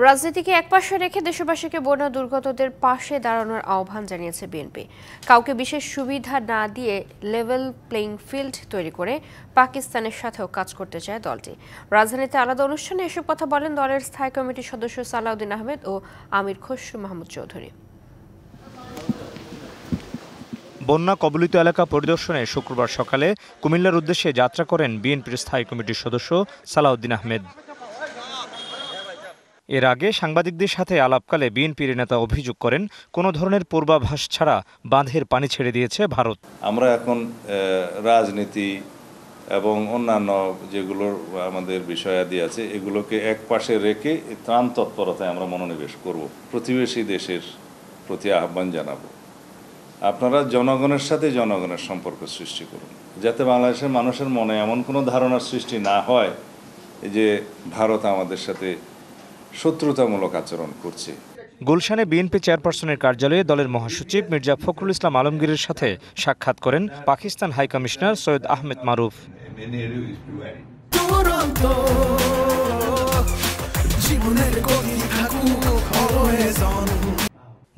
রাজনীতিকে একপাশে রেখে দেশবাসীকে বন্যা দুর্গতদের পাশে দাঁড়ানোর আহ্বান জানিয়েছে বিএনপি। কাউকে বিশেষ সুবিধা না দিয়ে লেভেল প্লেইং ফিল্ড তৈরি করে পাকিস্তানের সাথেও কাজ করতে চায় দলটি। রাজধানীতে আলাদা অনুষ্ঠানে এসব কথা বলেন দলের স্থায়ী কমিটির সদস্য সালাউদ্দিন আহমেদ ও আমির খসরু মাহমুদ চৌধুরী। বন্যা কবলিত এলাকা পরিদর্শনে শুক্রবার সকালে কুমিল্লার উদ্দেশ্যে যাত্রা করেন বিএনপির স্থায়ী কমিটির সদস্য সালাউদ্দিন আহমেদ। এর আগে সাংবাদিকদের সাথে আলাপকালে বিএনপির নেতা অভিযোগ করেন কোনো ধরনের পূর্বাভাস ছাড়া বাঁধের পানি ছেড়ে দিয়েছে ভারত। আমরা এখন রাজনীতি এবং অন্যান্য যেগুলো আমাদের বিষয়াদি আছে এগুলোকে এক পাশে রেখে ত্রাণ তৎপরতায় আমরা মনোনিবেশ করব। প্রতিবেশী দেশের প্রতি আহ্বান জানাবো, আপনারা জনগণের সাথে জনগণের সম্পর্ক সৃষ্টি করুন, যাতে বাংলাদেশের মানুষের মনে এমন কোনো ধারণার সৃষ্টি না হয় যে ভারত আমাদের সাথে শত্রুতামূলক আচরণ করছে। গুলশানে বিএনপি চেয়ারপারসনের কার্যালয়ে দলের মহাসচিব মির্জা ফখরুল ইসলাম আলমগীরের সাথে সাক্ষাৎ করেন পাকিস্তান হাই কমিশনার সৈয়দ আহমেদ মারুফ।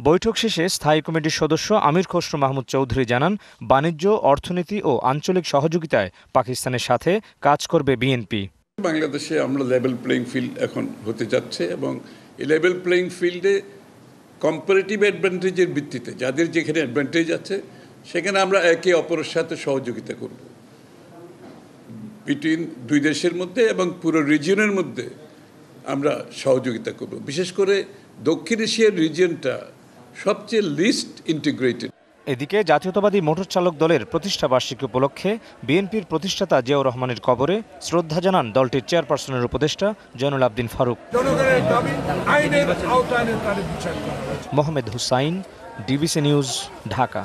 বৈঠক শেষে স্থায়ী কমিটির সদস্য আমির খসরু মাহমুদ চৌধুরী জানান, বাণিজ্য, অর্থনীতি ও আঞ্চলিক সহযোগিতায় পাকিস্তানের সাথে কাজ করবে বিএনপি। বাংলাদেশে আমরা লেভেল প্লেইং ফিল্ড এখন হতে যাচ্ছে এবং এই লেভেল প্লেইং ফিল্ডে কম্পারেটিভ অ্যাডভান্টেজের ভিত্তিতে যাদের যেখানে অ্যাডভান্টেজ আছে সেখানে আমরা একে অপরের সাথে সহযোগিতা করব বিটুইন দুই দেশের মধ্যে এবং পুরো রিজিয়নের মধ্যে আমরা সহযোগিতা করব। বিশেষ করে দক্ষিণ এশিয়ার রিজিয়নটা সবচেয়ে লিস্ট ইন্টিগ্রেটেড। এদিকে জাতীয়তাবাদী মোটর চালক দলের প্রতিষ্ঠা বার্ষিকী উপলক্ষে বিএনপির প্রতিষ্ঠাতা জিয়াউর রহমানের কবরে শ্রদ্ধা জানান দলটির চেয়ারপারসনের উপদেষ্টা জয়নুল আবদিন ফারুক। Mohammad Hussain, DBC news, Dhaka.